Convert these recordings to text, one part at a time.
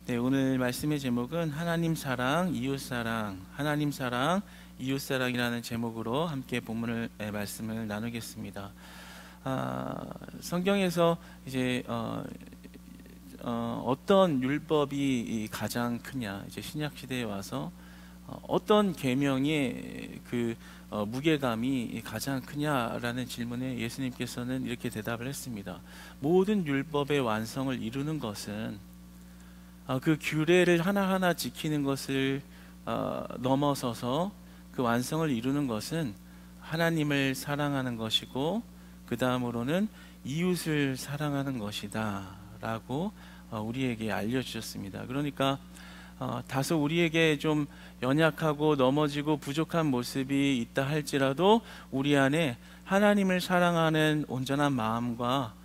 네, 오늘 말씀의 제목은 하나님 사랑, 이웃 사랑, 하나님 사랑, 이웃 사랑이라는 제목으로 함께 본문을 말씀을 나누겠습니다. 성경에서 이제 어떤 율법이 가장 크냐, 이제 신약 시대에 와서 어떤 계명의 그 무게감이 가장 크냐라는 질문에 예수님께서는 이렇게 대답을 했습니다. 모든 율법의 완성을 이루는 것은 그 규례를 하나하나 지키는 것을 넘어서서 그 완성을 이루는 것은 하나님을 사랑하는 것이고, 그 다음으로는 이웃을 사랑하는 것이다 라고 우리에게 알려주셨습니다. 그러니까 다소 우리에게 좀 연약하고 넘어지고 부족한 모습이 있다 할지라도 우리 안에 하나님을 사랑하는 온전한 마음과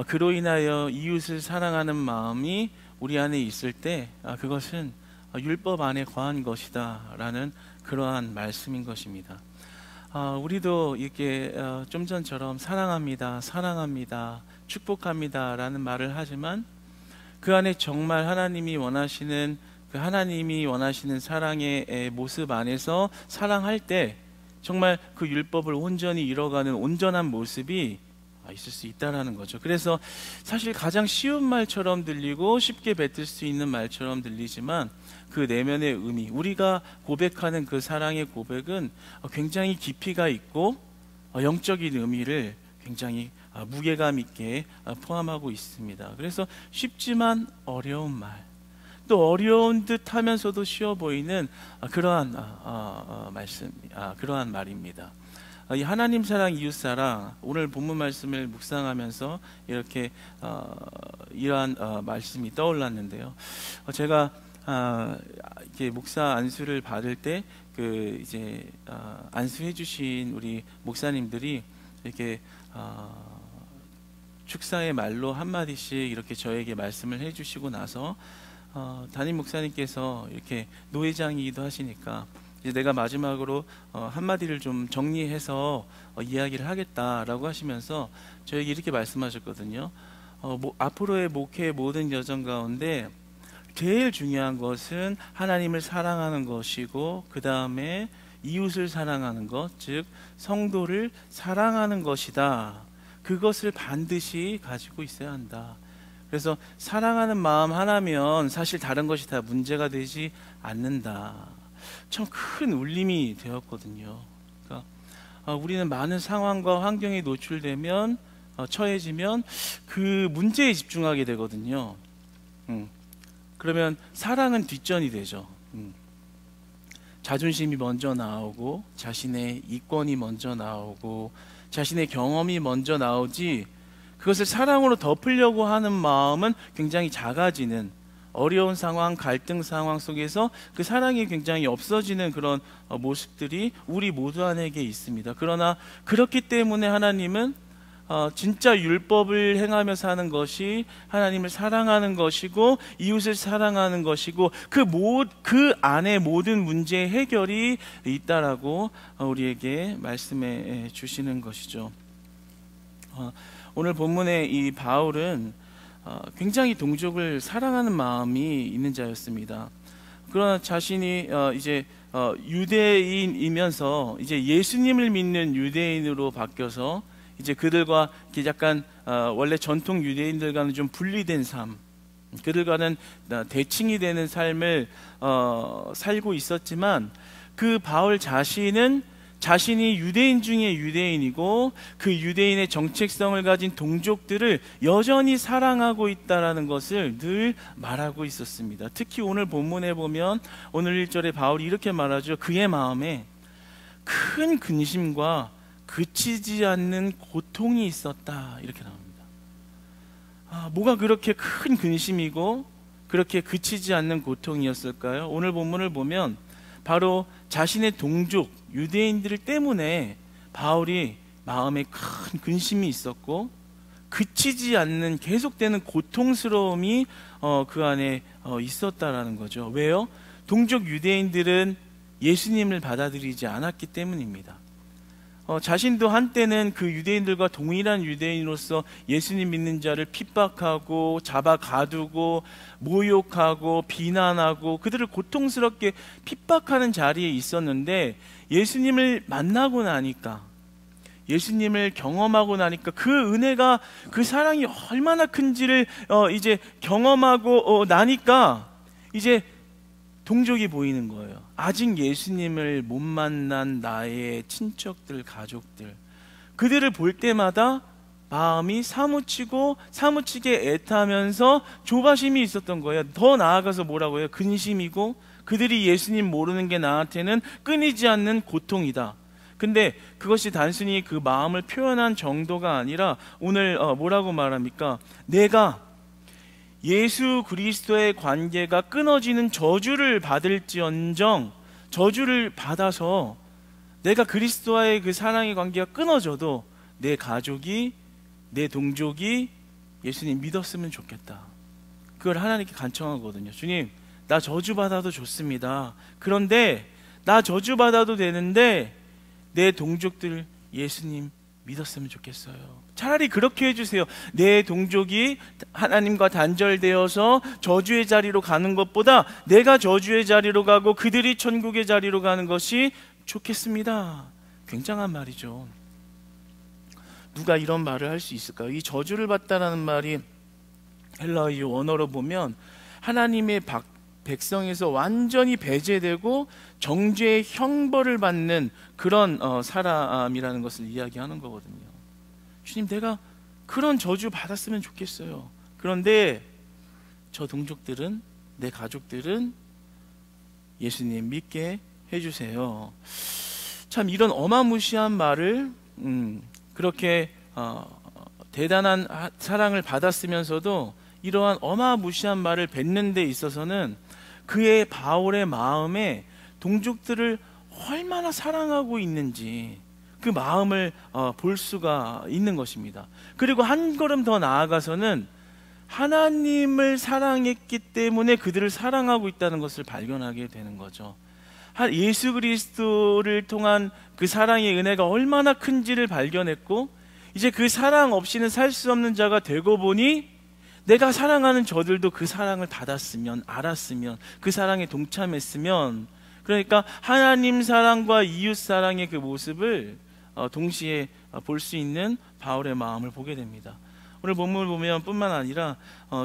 그로 인하여 이웃을 사랑하는 마음이 우리 안에 있을 때 그것은 율법 안에 거한 것이다 라는 그러한 말씀인 것입니다. 우리도 이렇게 좀 전처럼 사랑합니다, 사랑합니다, 축복합니다 라는 말을 하지만 그 안에 정말 하나님이 원하시는 사랑의 모습 안에서 사랑할 때 정말 그 율법을 온전히 이뤄가는 온전한 모습이 있을 수 있다라는 거죠. 그래서 사실 가장 쉬운 말처럼 들리고 쉽게 뱉을 수 있는 말처럼 들리지만 그 내면의 의미, 우리가 고백하는 그 사랑의 고백은 굉장히 깊이가 있고 영적인 의미를 굉장히 무게감 있게 포함하고 있습니다. 그래서 쉽지만 어려운 말, 또 어려운 듯 하면서도 쉬워 보이는 그러한 그러한 말입니다. 이 하나님 사랑, 이웃 사랑, 오늘 본문 말씀을 묵상하면서 이렇게 이러한 말씀이 떠올랐는데요. 제가 이렇게 목사 안수를 받을 때 그 이제 안수해 주신 우리 목사님들이 이렇게 축사의 말로 한 마디씩 이렇게 저에게 말씀을 해 주시고 나서 담임 목사님께서 이렇게 노회장이기도 하시니까 이제 내가 마지막으로 한마디를 좀 정리해서 이야기를 하겠다라고 하시면서 저에게 이렇게 말씀하셨거든요. 앞으로의 목회의 모든 여정 가운데 제일 중요한 것은 하나님을 사랑하는 것이고, 그 다음에 이웃을 사랑하는 것, 즉 성도를 사랑하는 것이다. 그것을 반드시 가지고 있어야 한다. 그래서 사랑하는 마음 하나면 사실 다른 것이 다 문제가 되지 않는다. 참 큰 울림이 되었거든요. 그러니까 우리는 많은 상황과 환경에 노출되면 처해지면 그 문제에 집중하게 되거든요. 그러면 사랑은 뒷전이 되죠. 자존심이 먼저 나오고, 자신의 이권이 먼저 나오고, 자신의 경험이 먼저 나오지, 그것을 사랑으로 덮으려고 하는 마음은 굉장히 작아지는, 어려운 상황, 갈등 상황 속에서 그 사랑이 굉장히 없어지는 그런 모습들이 우리 모두 안에게 있습니다. 그러나 그렇기 때문에 하나님은 진짜 율법을 행하며 사는 것이 하나님을 사랑하는 것이고, 이웃을 사랑하는 것이고, 그 안에 모든 문제의 해결이 있다라고 우리에게 말씀해 주시는 것이죠. 오늘 본문의 이 바울은 굉장히 동족을 사랑하는 마음이 있는 자였습니다. 그러나 자신이 이제 유대인이면서 이제 예수님을 믿는 유대인으로 바뀌어서 이제 그들과 약간 원래 전통 유대인들과는 좀 분리된 삶, 그들과는 대칭이 되는 삶을 살고 있었지만, 그 바울 자신은 자신이 유대인 중에 유대인이고 그 유대인의 정체성을 가진 동족들을 여전히 사랑하고 있다는 것을 늘 말하고 있었습니다. 특히 오늘 본문에 보면 오늘 1절에 바울이 이렇게 말하죠. 그의 마음에 큰 근심과 그치지 않는 고통이 있었다, 이렇게 나옵니다. 뭐가 그렇게 큰 근심이고 그렇게 그치지 않는 고통이었을까요? 오늘 본문을 보면 바로 자신의 동족 유대인들 때문에 바울이 마음에 큰 근심이 있었고, 그치지 않는 계속되는 고통스러움이 그 안에 있었다라는 거죠. 왜요? 동족 유대인들은 예수님을 받아들이지 않았기 때문입니다. 자신도 한때는 그 유대인들과 동일한 유대인으로서 예수님 믿는 자를 핍박하고 잡아 가두고 모욕하고 비난하고 그들을 고통스럽게 핍박하는 자리에 있었는데, 예수님을 만나고 나니까, 예수님을 경험하고 나니까 그 은혜가, 그 사랑이 얼마나 큰지를 이제 경험하고 나니까 이제 동족이 보이는 거예요. 아직 예수님을 못 만난 나의 친척들, 가족들, 그들을 볼 때마다 마음이 사무치게 애타면서 조바심이 있었던 거예요. 더 나아가서 뭐라고 해요? 근심이고, 그들이 예수님 모르는 게 나한테는 끊이지 않는 고통이다. 근데 그것이 단순히 그 마음을 표현한 정도가 아니라 오늘 뭐라고 말합니까? 내가 예수 그리스도의 관계가 끊어지는 저주를 받을지언정, 저주를 받아서 내가 그리스도와의 그 사랑의 관계가 끊어져도 내 가족이, 내 동족이 예수님 믿었으면 좋겠다. 그걸 하나님께 간청하거든요. 주님, 나 저주받아도 좋습니다. 그런데 나 저주받아도 되는데 내 동족들 예수님 믿었으면 좋겠어요. 차라리 그렇게 해주세요. 내 동족이 하나님과 단절되어서 저주의 자리로 가는 것보다 내가 저주의 자리로 가고 그들이 천국의 자리로 가는 것이 좋겠습니다. 굉장한 말이죠. 누가 이런 말을 할 수 있을까요? 이 저주를 받다라는 말이 헬라어의 원어로 보면 하나님의 백성에서 완전히 배제되고 정죄의 형벌을 받는 그런 사람이라는 것을 이야기하는 거거든요. 주님, 내가 그런 저주 받았으면 좋겠어요. 그런데 저 동족들은, 내 가족들은 예수님 믿게 해주세요. 참 이런 어마무시한 말을 그렇게 대단한 사랑을 받았으면서도 이러한 어마무시한 말을 뱉는 데 있어서는 그의 바울의 마음에 동족들을 얼마나 사랑하고 있는지 그 마음을 볼 수가 있는 것입니다. 그리고 한 걸음 더 나아가서는 하나님을 사랑했기 때문에 그들을 사랑하고 있다는 것을 발견하게 되는 거죠. 예수 그리스도를 통한 그 사랑의 은혜가 얼마나 큰지를 발견했고, 이제 그 사랑 없이는 살 수 없는 자가 되고 보니 내가 사랑하는 저들도 그 사랑을 받았으면, 알았으면, 그 사랑에 동참했으면, 그러니까 하나님 사랑과 이웃 사랑의 그 모습을 동시에 볼 수 있는 바울의 마음을 보게 됩니다. 오늘 본문을 보면 뿐만 아니라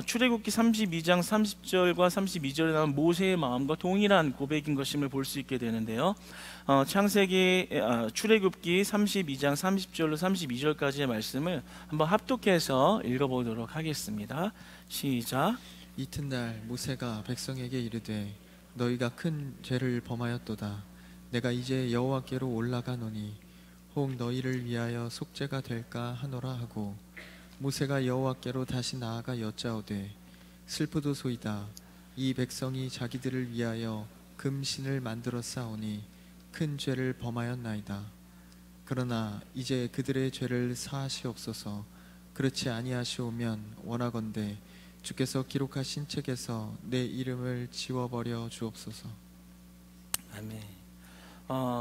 출애굽기 32장 30절과 32절에 나온 모세의 마음과 동일한 고백인 것임을 볼 수 있게 되는데요. 출애굽기 32장 30절로 32절까지의 말씀을 한번 합독해서 읽어보도록 하겠습니다. 시작. 이튿날 모세가 백성에게 이르되 너희가 큰 죄를 범하였도다. 내가 이제 여호와께로 올라가노니 혹 너희를 위하여 속죄가 될까 하노라 하고, 모세가 여호와께로 다시 나아가 여짜오되 슬프도소이다. 이 백성이 자기들을 위하여 금신을 만들어 싸우니 큰 죄를 범하였나이다. 그러나 이제 그들의 죄를 사하시옵소서. 그렇지 아니하시오면 원하건대 주께서 기록하신 책에서 내 이름을 지워버려 주옵소서. 아멘.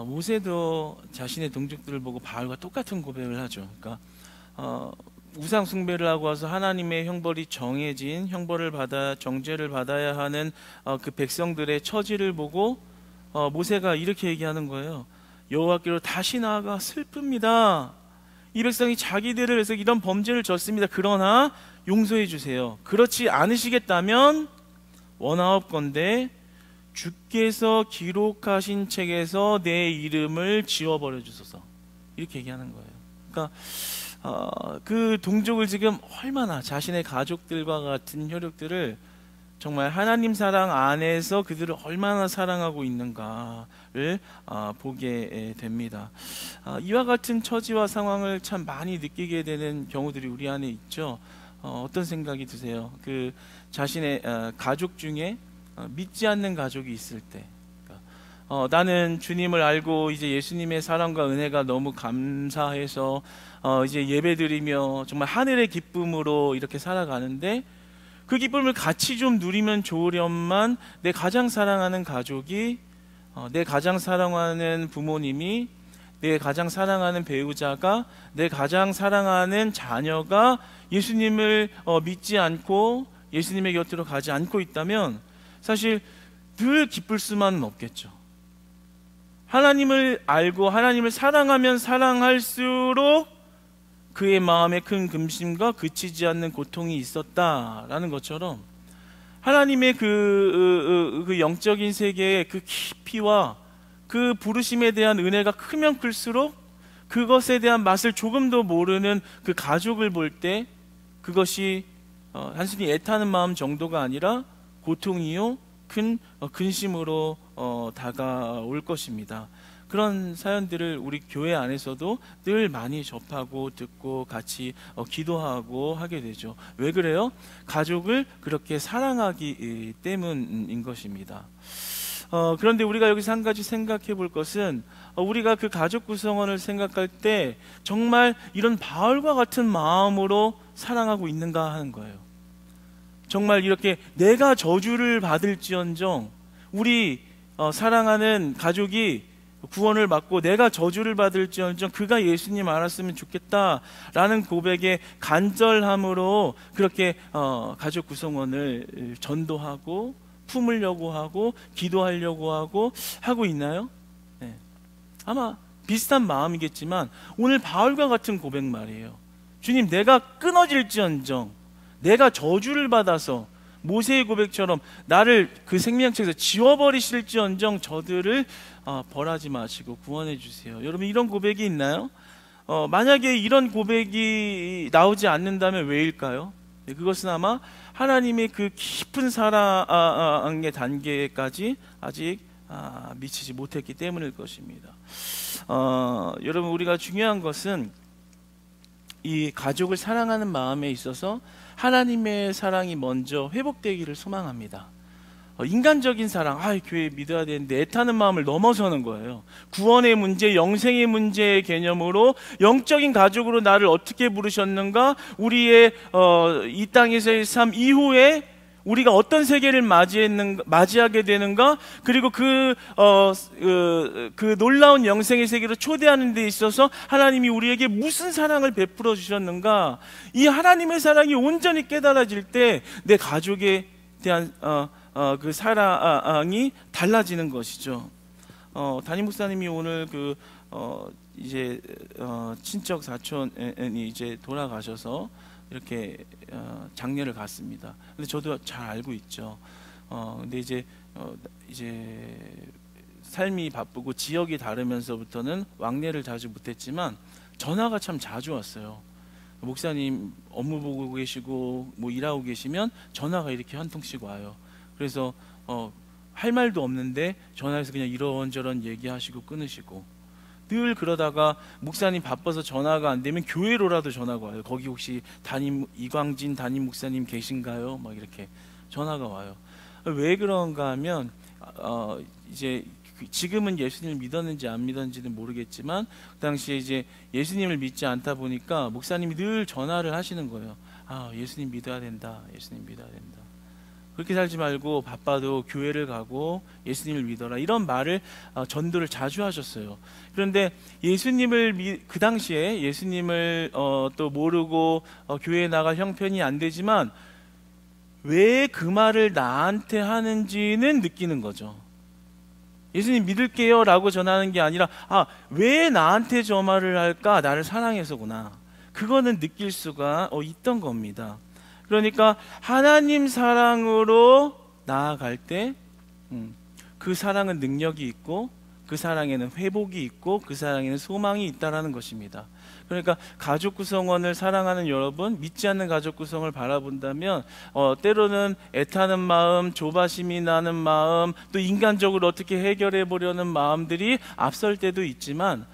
모세도 자신의 동족들을 보고 바울과 똑같은 고백을 하죠. 그러니까 우상 숭배를 하고 와서 하나님의 형벌이 정해진 형벌을 받아 정죄를 받아야 하는 그 백성들의 처지를 보고 모세가 이렇게 얘기하는 거예요. 여호와께로 다시 나아가 슬픕니다. 이 백성이 자기들을 위해서 이런 범죄를 졌습니다. 그러나 용서해 주세요. 그렇지 않으시겠다면 원하옵건대 주께서 기록하신 책에서 내 이름을 지워버려 주소서. 이렇게 얘기하는 거예요. 그러니까 그 동족을 지금 얼마나 자신의 가족들과 같은 혈육들을 정말 하나님 사랑 안에서 그들을 얼마나 사랑하고 있는가를 보게 됩니다. 이와 같은 처지와 상황을 참 많이 느끼게 되는 경우들이 우리 안에 있죠. 어떤 생각이 드세요? 그 자신의 가족 중에 믿지 않는 가족이 있을 때, 나는 주님을 알고 이제 예수님의 사랑과 은혜가 너무 감사해서 이제 예배드리며 정말 하늘의 기쁨으로 이렇게 살아가는데, 그 기쁨을 같이 좀 누리면 좋으련만 내 가장 사랑하는 가족이, 내 가장 사랑하는 부모님이 내 가장 사랑하는 배우자가, 내 가장 사랑하는 자녀가 예수님을 믿지 않고 예수님의 곁으로 가지 않고 있다면 사실 늘 기쁠 수만은 없겠죠. 하나님을 알고 하나님을 사랑하면 사랑할수록 그의 마음에 큰 근심과 그치지 않는 고통이 있었다라는 것처럼 하나님의 그 영적인 세계의 그 깊이와 그 부르심에 대한 은혜가 크면 클수록 그것에 대한 맛을 조금도 모르는 그 가족을 볼 때 그것이 단순히 애타는 마음 정도가 아니라 고통이요 큰 근심으로 다가올 것입니다. 그런 사연들을 우리 교회 안에서도 늘 많이 접하고 듣고 같이 기도하고 하게 되죠. 왜 그래요? 가족을 그렇게 사랑하기 때문인 것입니다. 그런데 우리가 여기서 한 가지 생각해 볼 것은 우리가 그 가족 구성원을 생각할 때 정말 이런 바울과 같은 마음으로 사랑하고 있는가 하는 거예요. 정말 이렇게 내가 저주를 받을지언정 우리 사랑하는 가족이 구원을 받고 내가 저주를 받을지언정 그가 예수님 알았으면 좋겠다라는 고백의 간절함으로 그렇게 가족 구성원을 전도하고 품으려고 하고 기도하려고 하고 있나요? 네. 아마 비슷한 마음이겠지만 오늘 바울과 같은 고백 말이에요. 주님, 내가 끊어질지언정 내가 저주를 받아서 모세의 고백처럼 나를 그 생명책에서 지워버리실지언정 저들을 벌하지 마시고 구원해 주세요. 여러분, 이런 고백이 있나요? 만약에 이런 고백이 나오지 않는다면 왜일까요? 네, 그것은 아마 하나님의 그 깊은 사랑의 단계까지 아직 미치지 못했기 때문일 것입니다. 여러분, 우리가 중요한 것은 이 가족을 사랑하는 마음에 있어서 하나님의 사랑이 먼저 회복되기를 소망합니다. 인간적인 사랑, 교회 믿어야 되는데 애타는 마음을 넘어서는 거예요. 구원의 문제, 영생의 문제의 개념으로 영적인 가족으로 나를 어떻게 부르셨는가, 우리의 이 땅에서의 삶 이후에 우리가 어떤 세계를 맞이하게 되는가, 그리고 그 놀라운 영생의 세계로 초대하는 데 있어서 하나님이 우리에게 무슨 사랑을 베풀어 주셨는가, 이 하나님의 사랑이 온전히 깨달아질 때 내 가족에 대한 그 사랑이 달라지는 것이죠. 담임 목사님이 오늘 이제 친척 사촌이 이제 돌아가셔서 이렇게 장례를 갔습니다. 근데 저도 잘 알고 있죠. 근데 이제 삶이 바쁘고 지역이 다르면서부터는 왕래를 자주 못했지만 전화가 참 자주 왔어요. 목사님 업무 보고 계시고 뭐 일하고 계시면 전화가 이렇게 한 통씩 와요. 그래서 할 말도 없는데 전화해서 그냥 이런저런 얘기하시고 끊으시고, 늘 그러다가 목사님 바빠서 전화가 안 되면 교회로라도 전화가 와요. 거기 혹시 이광진 담임 목사님 계신가요? 막 이렇게 전화가 와요. 왜 그런가 하면 이제 지금은 예수님을 믿었는지 안 믿었는지는 모르겠지만 그 당시에 이제 예수님을 믿지 않다 보니까 목사님이 늘 전화를 하시는 거예요. 예수님 믿어야 된다. 예수님 믿어야 된다. 그렇게 살지 말고 바빠도 교회를 가고 예수님을 믿어라, 이런 말을 전도를 자주 하셨어요. 그런데 그 당시에 예수님을 또 모르고 교회에 나갈 형편이 안 되지만 왜 그 말을 나한테 하는지는 느끼는 거죠. 예수님 믿을게요 라고 전하는 게 아니라 왜 나한테 저 말을 할까? 나를 사랑해서구나. 그거는 느낄 수가 있던 겁니다. 그러니까 하나님 사랑으로 나아갈 때 그 사랑은 능력이 있고 그 사랑에는 회복이 있고 그 사랑에는 소망이 있다라는 것입니다. 그러니까 가족 구성원을 사랑하는 여러분, 믿지 않는 가족 구성을 바라본다면 때로는 애타는 마음, 조바심이 나는 마음, 또 인간적으로 어떻게 해결해 보려는 마음들이 앞설 때도 있지만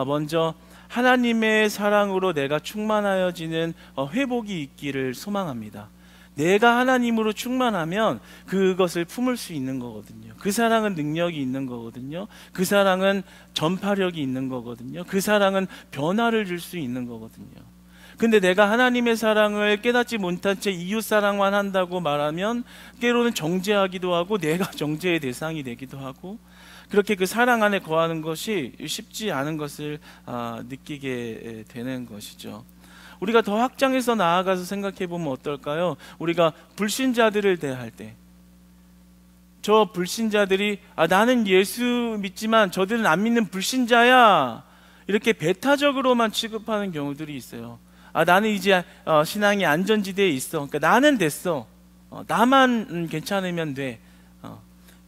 먼저 하나님의 사랑으로 내가 충만하여지는 회복이 있기를 소망합니다. 내가 하나님으로 충만하면 그것을 품을 수 있는 거거든요. 그 사랑은 능력이 있는 거거든요. 그 사랑은 전파력이 있는 거거든요. 그 사랑은 변화를 줄 수 있는 거거든요. 근데 내가 하나님의 사랑을 깨닫지 못한 채 이웃 사랑만 한다고 말하면 때로는 정죄하기도 하고 내가 정죄의 대상이 되기도 하고, 그렇게 그 사랑 안에 거하는 것이 쉽지 않은 것을 느끼게 되는 것이죠. 우리가 더 확장해서 나아가서 생각해 보면 어떨까요? 우리가 불신자들을 대할 때, 저 불신자들이 나는 예수 믿지만 저들은 안 믿는 불신자야, 이렇게 배타적으로만 취급하는 경우들이 있어요. 나는 이제 신앙이 안전지대에 있어, 그러니까 나는 됐어, 나만 괜찮으면 돼,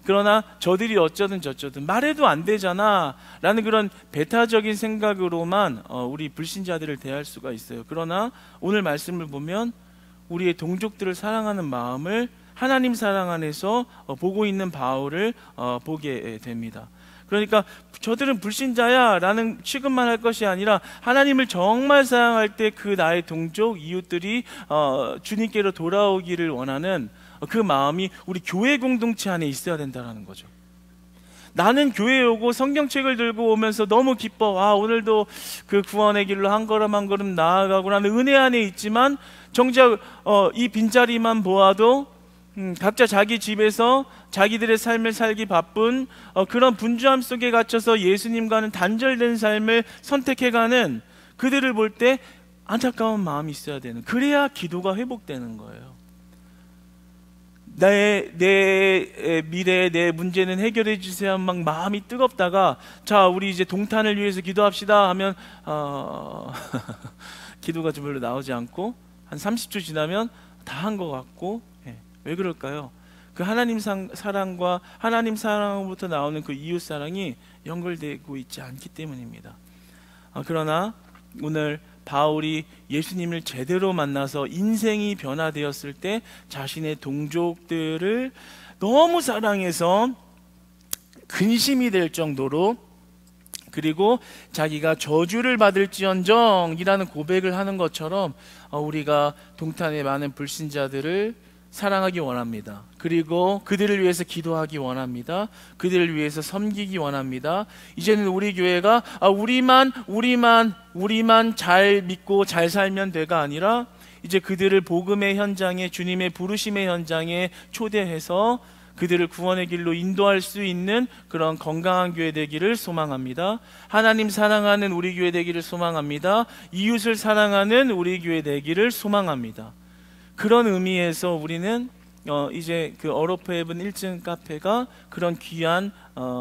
그러나 저들이 어쩌든 저쩌든 말해도 안 되잖아 라는 그런 배타적인 생각으로만 우리 불신자들을 대할 수가 있어요. 그러나 오늘 말씀을 보면 우리의 동족들을 사랑하는 마음을 하나님 사랑 안에서 보고 있는 바울을 보게 됩니다. 그러니까 저들은 불신자야 라는 취급만 할 것이 아니라 하나님을 정말 사랑할 때 그 나의 동족 이웃들이 주님께로 돌아오기를 원하는 그 마음이 우리 교회 공동체 안에 있어야 된다는 거죠. 나는 교회에 오고 성경책을 들고 오면서 너무 기뻐, 오늘도 그 구원의 길로 한 걸음 한 걸음 나아가고 라는 은혜 안에 있지만, 정작 이 빈자리만 보아도 각자 자기 집에서 자기들의 삶을 살기 바쁜 그런 분주함 속에 갇혀서 예수님과는 단절된 삶을 선택해가는 그들을 볼 때 안타까운 마음이 있어야 되는, 그래야 기도가 회복되는 거예요. 내 미래, 내 문제는 해결해 주세요. 막 마음이 뜨겁다가, 자, 우리 이제 동탄을 위해서 기도합시다 하면 기도가 좀 별로 나오지 않고 한 30초 지나면 다 한 것 같고. 왜 그럴까요? 그 하나님 사랑과 하나님 사랑으로부터 나오는 그 이웃 사랑이 연결되고 있지 않기 때문입니다. 그러나 오늘 바울이 예수님을 제대로 만나서 인생이 변화되었을 때 자신의 동족들을 너무 사랑해서 근심이 될 정도로, 그리고 자기가 저주를 받을지언정 이라는 고백을 하는 것처럼 우리가 동탄의 많은 불신자들을 사랑하기 원합니다. 그리고 그들을 위해서 기도하기 원합니다. 그들을 위해서 섬기기 원합니다. 이제는 우리 교회가 우리만 잘 믿고 잘 살면 돼가 아니라, 이제 그들을 복음의 현장에, 주님의 부르심의 현장에 초대해서 그들을 구원의 길로 인도할 수 있는 그런 건강한 교회 되기를 소망합니다. 하나님 사랑하는 우리 교회 되기를 소망합니다. 이웃을 사랑하는 우리 교회 되기를 소망합니다. 그런 의미에서 우리는 이제 그 어로프헤븐 1층 카페가 그런 귀한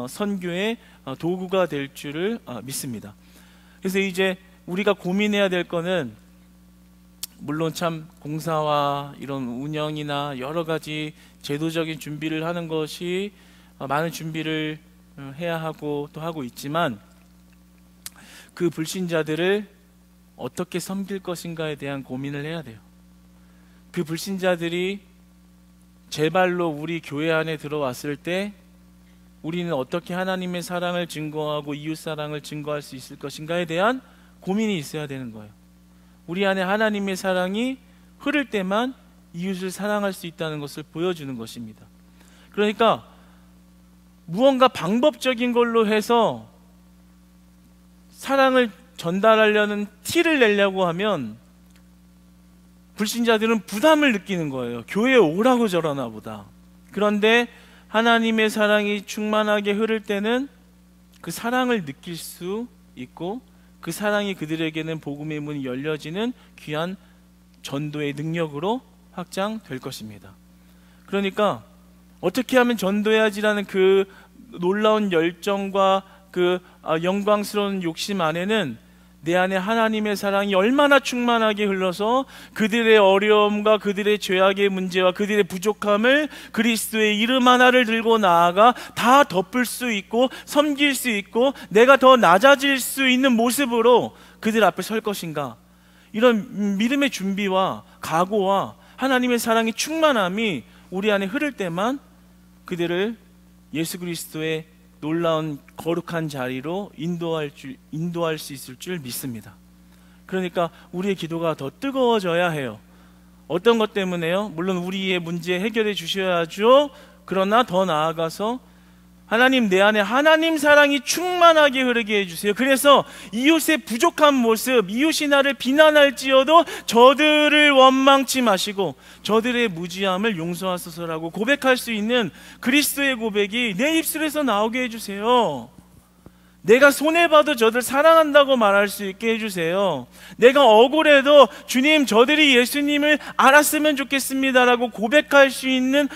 선교의 도구가 될 줄을 믿습니다. 그래서 이제 우리가 고민해야 될 거는, 물론 참 공사와 이런 운영이나 여러 가지 제도적인 준비를 하는 것이 많은 준비를 해야 하고 또 하고 있지만, 그 불신자들을 어떻게 섬길 것인가에 대한 고민을 해야 돼요. 그 불신자들이 제발로 우리 교회 안에 들어왔을 때 우리는 어떻게 하나님의 사랑을 증거하고 이웃 사랑을 증거할 수 있을 것인가에 대한 고민이 있어야 되는 거예요. 우리 안에 하나님의 사랑이 흐를 때만 이웃을 사랑할 수 있다는 것을 보여주는 것입니다. 그러니까 무언가 방법적인 걸로 해서 사랑을 전달하려는 티를 내려고 하면 불신자들은 부담을 느끼는 거예요. 교회에 오라고 저러나 보다. 그런데 하나님의 사랑이 충만하게 흐를 때는 그 사랑을 느낄 수 있고, 그 사랑이 그들에게는 복음의 문이 열려지는 귀한 전도의 능력으로 확장될 것입니다. 그러니까 어떻게 하면 전도해야지라는 그 놀라운 열정과 그 영광스러운 욕심 안에는 내 안에 하나님의 사랑이 얼마나 충만하게 흘러서 그들의 어려움과 그들의 죄악의 문제와 그들의 부족함을 그리스도의 이름 하나를 들고 나아가 다 덮을 수 있고 섬길 수 있고 내가 더 낮아질 수 있는 모습으로 그들 앞에 설 것인가, 이런 믿음의 준비와 각오와 하나님의 사랑의 충만함이 우리 안에 흐를 때만 그들을 예수 그리스도의 놀라운 거룩한 자리로 인도할 수 있을 줄 믿습니다. 그러니까 우리의 기도가 더 뜨거워져야 해요. 어떤 것 때문에요? 물론 우리의 문제 해결해 주셔야죠. 그러나 더 나아가서 하나님, 내 안에 하나님 사랑이 충만하게 흐르게 해주세요. 그래서 이웃의 부족한 모습, 이웃이 나를 비난할지어도 저들을 원망치 마시고 저들의 무지함을 용서하소서라고 고백할 수 있는 그리스도의 고백이 내 입술에서 나오게 해주세요. 내가 손해봐도 저들 사랑한다고 말할 수 있게 해주세요. 내가 억울해도 주님, 저들이 예수님을 알았으면 좋겠습니다라고 고백할 수 있는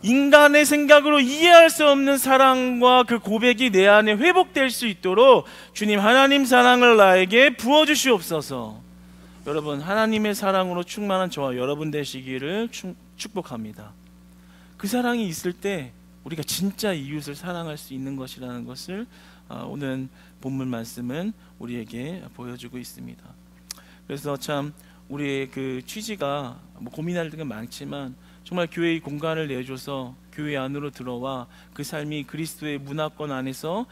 인간의 생각으로 이해할 수 없는 사랑과 그 고백이 내 안에 회복될 수 있도록 주님, 하나님 사랑을 나에게 부어주시옵소서. 여러분, 하나님의 사랑으로 충만한 저와 여러분 되시기를 축복합니다. 그 사랑이 있을 때 우리가 진짜 이웃을 사랑할 수 있는 것이라는 것을 오늘 본문 말씀은 우리에게 보여주고 있습니다. 그래서 참 우리의 그 취지가 고민할 게 많지만 정말 교회의 공간을 내줘서 교회 안으로 들어와 그 삶이 그리스도의 문화권 안에서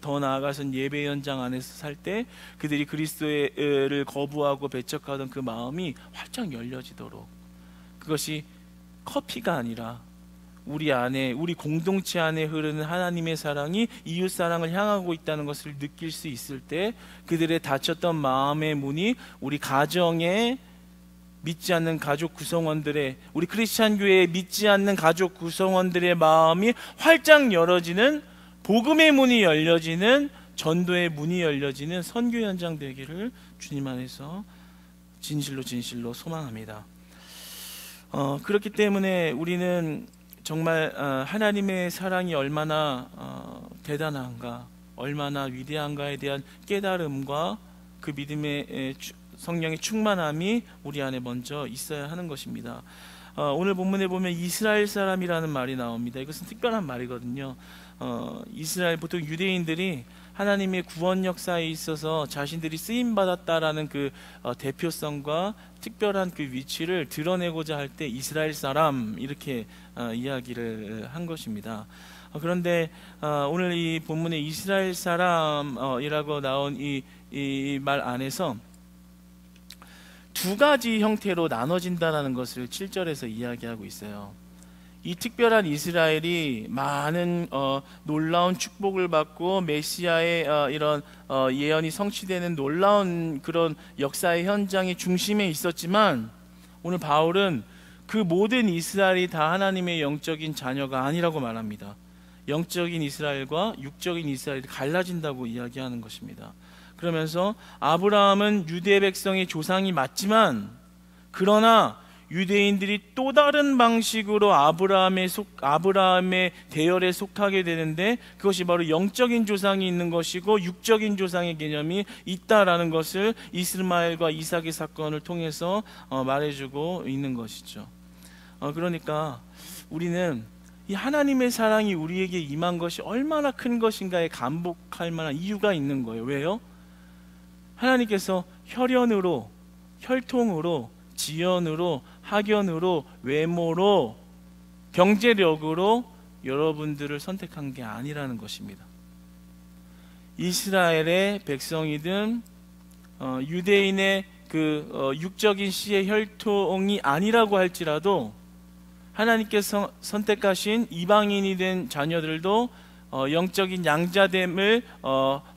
더 나아가선 예배 현장 안에서 살 때 그들이 그리스도를 거부하고 배척하던 그 마음이 활짝 열려지도록, 그것이 커피가 아니라 우리 안에, 우리 공동체 안에 흐르는 하나님의 사랑이 이웃 사랑을 향하고 있다는 것을 느낄 수 있을 때 그들의 닫혔던 마음의 문이 우리 가정에 믿지 않는 가족 구성원들의, 우리 크리스찬 교회에 믿지 않는 가족 구성원들의 마음이 활짝 열어지는, 복음의 문이 열려지는, 전도의 문이 열려지는 선교 현장 되기를 주님 안에서 진실로 소망합니다. 그렇기 때문에 우리는 정말 하나님의 사랑이 얼마나 대단한가, 얼마나 위대한가에 대한 깨달음과 그 믿음의 성령의 충만함이 우리 안에 먼저 있어야 하는 것입니다. 오늘 본문에 보면 이스라엘 사람이라는 말이 나옵니다. 이것은 특별한 말이거든요. 이스라엘, 보통 유대인들이 하나님의 구원 역사에 있어서 자신들이 쓰임받았다라는 그 대표성과 특별한 그 위치를 드러내고자 할 때 이스라엘 사람, 이렇게 이야기를 한 것입니다. 그런데 오늘 이 본문에 이스라엘 사람이라고 나온 이 말 안에서 두 가지 형태로 나눠진다는 것을 7절에서 이야기하고 있어요. 이 특별한 이스라엘이 많은 놀라운 축복을 받고 메시아의 이런 예언이 성취되는 놀라운 그런 역사의 현장의 중심에 있었지만, 오늘 바울은 그 모든 이스라엘이 다 하나님의 영적인 자녀가 아니라고 말합니다. 영적인 이스라엘과 육적인 이스라엘이 갈라진다고 이야기하는 것입니다. 그러면서 아브라함은 유대 백성의 조상이 맞지만, 그러나 유대인들이 또 다른 방식으로 아브라함의 대열에 속하게 되는데, 그것이 바로 영적인 조상이 있는 것이고 육적인 조상의 개념이 있다라는 것을 이스마엘과 이삭의 사건을 통해서 말해주고 있는 것이죠. 그러니까 우리는 이 하나님의 사랑이 우리에게 임한 것이 얼마나 큰 것인가에 감복할 만한 이유가 있는 거예요. 왜요? 하나님께서 혈연으로, 혈통으로, 지연으로, 학연으로, 외모로, 경제력으로 여러분들을 선택한 게 아니라는 것입니다. 이스라엘의 백성이든 유대인의 그 육적인 씨의 혈통이 아니라고 할지라도 하나님께서 선택하신 이방인이 된 자녀들도 영적인 양자됨을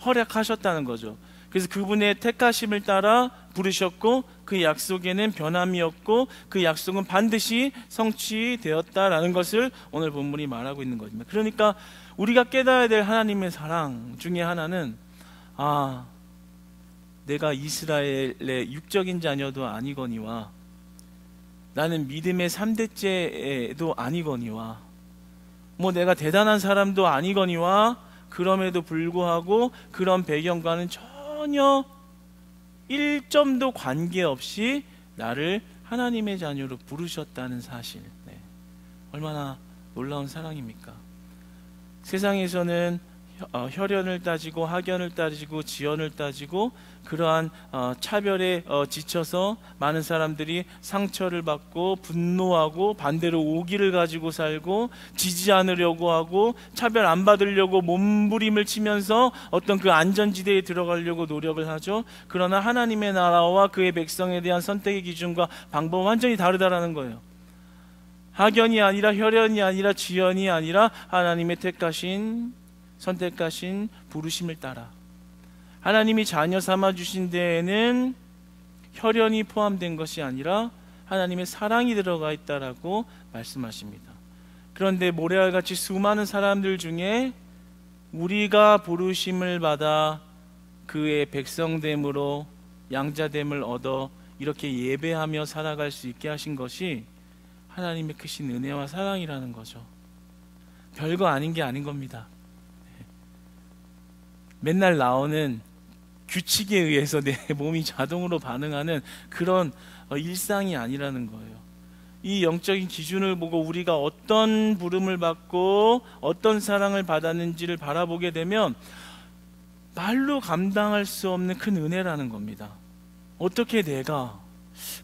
허락하셨다는 거죠. 그래서 그분의 택하심을 따라 부르셨고, 그 약속에는 변함이 없고 그 약속은 반드시 성취되었다라는 것을 오늘 본문이 말하고 있는 것입니다. 그러니까 우리가 깨달아야 될 하나님의 사랑 중에 하나는, 내가 이스라엘의 육적인 자녀도 아니거니와 나는 믿음의 3대째도 아니거니와 내가 대단한 사람도 아니거니와 그럼에도 불구하고 그런 배경과는 전혀 1점도 관계없이 나를 하나님의 자녀로 부르셨다는 사실, 얼마나 놀라운 사랑입니까? 세상에서는 혈연을 따지고 학연을 따지고 지연을 따지고 그러한 차별에 지쳐서 많은 사람들이 상처를 받고 분노하고 반대로 오기를 가지고 살고 지지 않으려고 하고 차별 안 받으려고 몸부림을 치면서 어떤 그 안전지대에 들어가려고 노력을 하죠. 그러나 하나님의 나라와 그의 백성에 대한 선택의 기준과 방법은 완전히 다르다라는 거예요. 학연이 아니라 혈연이 아니라 지연이 아니라 하나님의 택하신 선택하신 부르심을 따라 하나님이 자녀 삼아주신 데에는 혈연이 포함된 것이 아니라 하나님의 사랑이 들어가 있다라고 말씀하십니다. 그런데 모래알같이 수많은 사람들 중에 우리가 부르심을 받아 그의 백성됨으로 양자됨을 얻어 이렇게 예배하며 살아갈 수 있게 하신 것이 하나님의 크신 은혜와 사랑이라는 거죠. 별거 아닌 게 아닌 겁니다. 맨날 나오는 규칙에 의해서 내 몸이 자동으로 반응하는 그런 일상이 아니라는 거예요. 이 영적인 기준을 보고 우리가 어떤 부름을 받고 어떤 사랑을 받았는지를 바라보게 되면 말로 감당할 수 없는 큰 은혜라는 겁니다. 어떻게 내가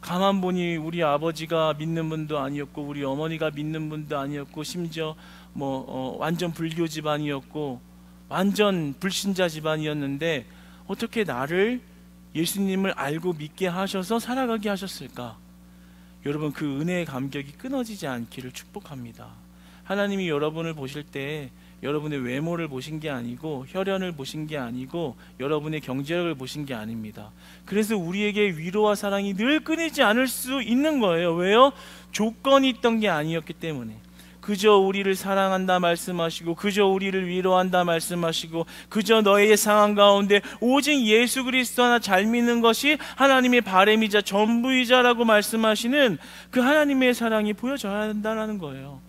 가만 보니 우리 아버지가 믿는 분도 아니었고 우리 어머니가 믿는 분도 아니었고 심지어 완전 불교 집안이었고 완전 불신자 집안이었는데 어떻게 나를 예수님을 알고 믿게 하셔서 살아가게 하셨을까? 여러분, 그 은혜의 감격이 끊어지지 않기를 축복합니다. 하나님이 여러분을 보실 때 여러분의 외모를 보신 게 아니고 혈연을 보신 게 아니고 여러분의 경제력을 보신 게 아닙니다. 그래서 우리에게 위로와 사랑이 늘 끊이지 않을 수 있는 거예요. 왜요? 조건이 있던 게 아니었기 때문에. 그저 우리를 사랑한다 말씀하시고 그저 우리를 위로한다 말씀하시고 그저 너의 상황 가운데 오직 예수 그리스도 하나 잘 믿는 것이 하나님의 바람이자 전부이자라고 말씀하시는 그 하나님의 사랑이 보여져야 한다는 거예요.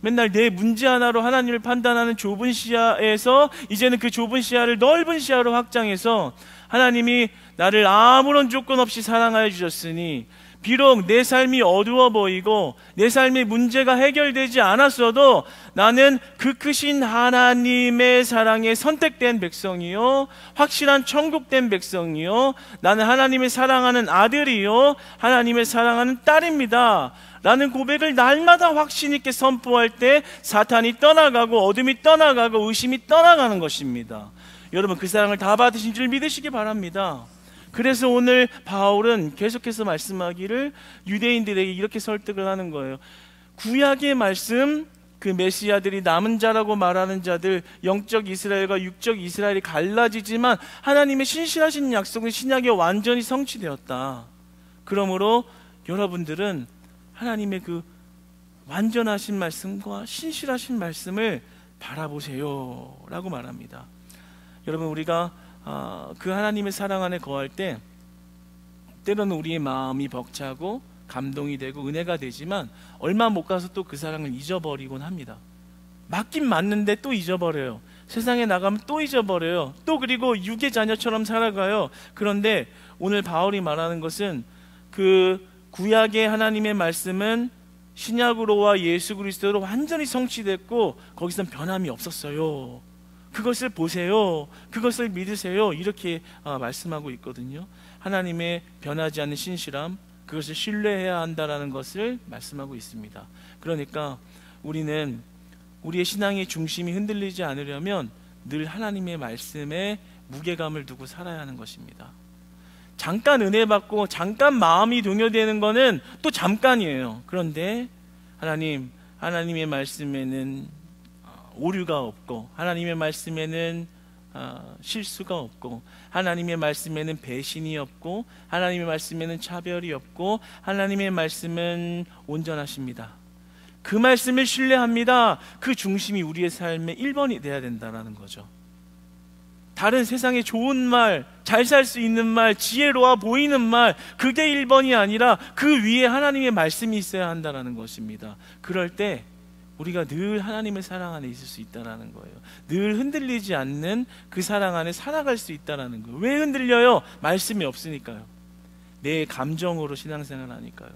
맨날 내 문제 하나로 하나님을 판단하는 좁은 시야에서 이제는 그 좁은 시야를 넓은 시야로 확장해서 하나님이 나를 아무런 조건 없이 사랑하여 주셨으니 비록 내 삶이 어두워 보이고 내 삶의 문제가 해결되지 않았어도 나는 그 크신 하나님의 사랑에 선택된 백성이요 확실한 천국된 백성이요 나는 하나님의 사랑하는 아들이요 하나님의 사랑하는 딸입니다 라는 고백을 날마다 확신 있게 선포할 때 사탄이 떠나가고 어둠이 떠나가고 의심이 떠나가는 것입니다. 여러분, 그 사랑을 다 받으신 줄 믿으시기 바랍니다. 그래서 오늘 바울은 계속해서 말씀하기를 유대인들에게 이렇게 설득을 하는 거예요. 구약의 말씀, 그 메시아들이 남은 자라고 말하는 자들, 영적 이스라엘과 육적 이스라엘이 갈라지지만 하나님의 신실하신 약속은 신약에 완전히 성취되었다. 그러므로 여러분들은 하나님의 그 완전하신 말씀과 신실하신 말씀을 바라보세요 라고 말합니다. 여러분, 우리가 그 하나님의 사랑 안에 거할 때 때로는 우리의 마음이 벅차고 감동이 되고 은혜가 되지만 얼마 못 가서 또 그 사랑을 잊어버리곤 합니다. 맞긴 맞는데 또 잊어버려요. 세상에 나가면 또 잊어버려요. 또 그리고 육의 자녀처럼 살아가요. 그런데 오늘 바울이 말하는 것은 그 구약의 하나님의 말씀은 신약으로와 예수 그리스도로 완전히 성취됐고 거기선 변함이 없었어요. 그것을 보세요. 그것을 믿으세요. 이렇게 말씀하고 있거든요. 하나님의 변하지 않는 신실함, 그것을 신뢰해야 한다는 것을 말씀하고 있습니다. 그러니까 우리는 우리의 신앙의 중심이 흔들리지 않으려면 늘 하나님의 말씀에 무게감을 두고 살아야 하는 것입니다. 잠깐 은혜 받고 잠깐 마음이 동요되는 거는 또 잠깐이에요. 그런데 하나님의 말씀에는 오류가 없고 하나님의 말씀에는 실수가 없고 하나님의 말씀에는 배신이 없고 하나님의 말씀에는 차별이 없고 하나님의 말씀은 온전하십니다. 그 말씀을 신뢰합니다. 그 중심이 우리의 삶의 1번이 돼야 된다는 거죠. 다른 세상에 좋은 말, 잘 살 수 있는 말, 지혜로워 보이는 말, 그게 1번이 아니라 그 위에 하나님의 말씀이 있어야 한다는 것입니다. 그럴 때 우리가 늘 하나님의 사랑 안에 있을 수 있다는 거예요. 늘 흔들리지 않는 그 사랑 안에 살아갈 수 있다는 거예요. 왜 흔들려요? 말씀이 없으니까요. 내 감정으로 신앙생활 하니까요.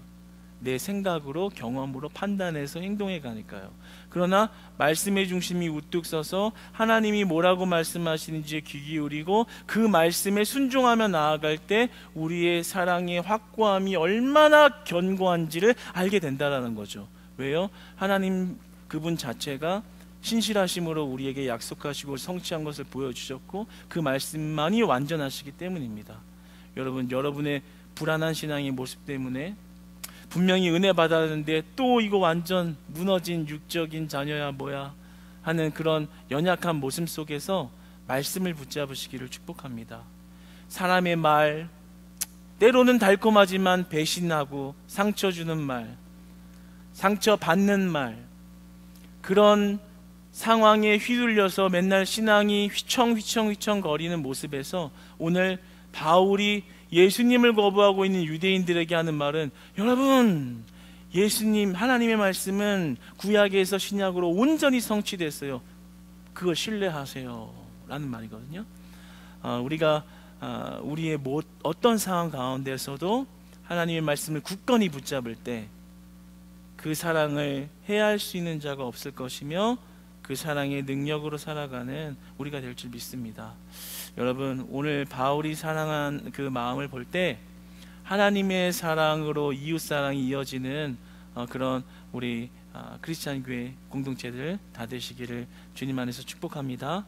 내 생각으로, 경험으로 판단해서 행동해 가니까요. 그러나 말씀의 중심이 우뚝 서서 하나님이 뭐라고 말씀하시는지에 귀 기울이고 그 말씀에 순종하며 나아갈 때 우리의 사랑의 확고함이 얼마나 견고한지를 알게 된다는 거죠. 왜요? 하나님 그분 자체가 신실하심으로 우리에게 약속하시고 성취한 것을 보여주셨고 그 말씀만이 완전하시기 때문입니다. 여러분, 여러분의 불안한 신앙의 모습 때문에 분명히 은혜 받았는데 또 이거 완전 무너진 육적인 자녀야 뭐야 하는 그런 연약한 모습 속에서 말씀을 붙잡으시기를 축복합니다. 사람의 말, 때로는 달콤하지만 배신하고 상처 주는 말, 상처 받는 말, 그런 상황에 휘둘려서 맨날 신앙이 휘청휘청 거리는 모습에서 오늘 바울이 예수님을 거부하고 있는 유대인들에게 하는 말은, 여러분, 예수님, 하나님의 말씀은 구약에서 신약으로 온전히 성취됐어요. 그걸 신뢰하세요 라는 말이거든요. 우리가 우리의 어떤 상황 가운데서도 하나님의 말씀을 굳건히 붙잡을 때 그 사랑을 해할 수 있는 자가 없을 것이며 그 사랑의 능력으로 살아가는 우리가 될 줄 믿습니다. 여러분, 오늘 바울이 사랑한 그 마음을 볼 때 하나님의 사랑으로 이웃사랑이 이어지는 그런 우리 크리스찬 교회 공동체들 다 되시기를 주님 안에서 축복합니다.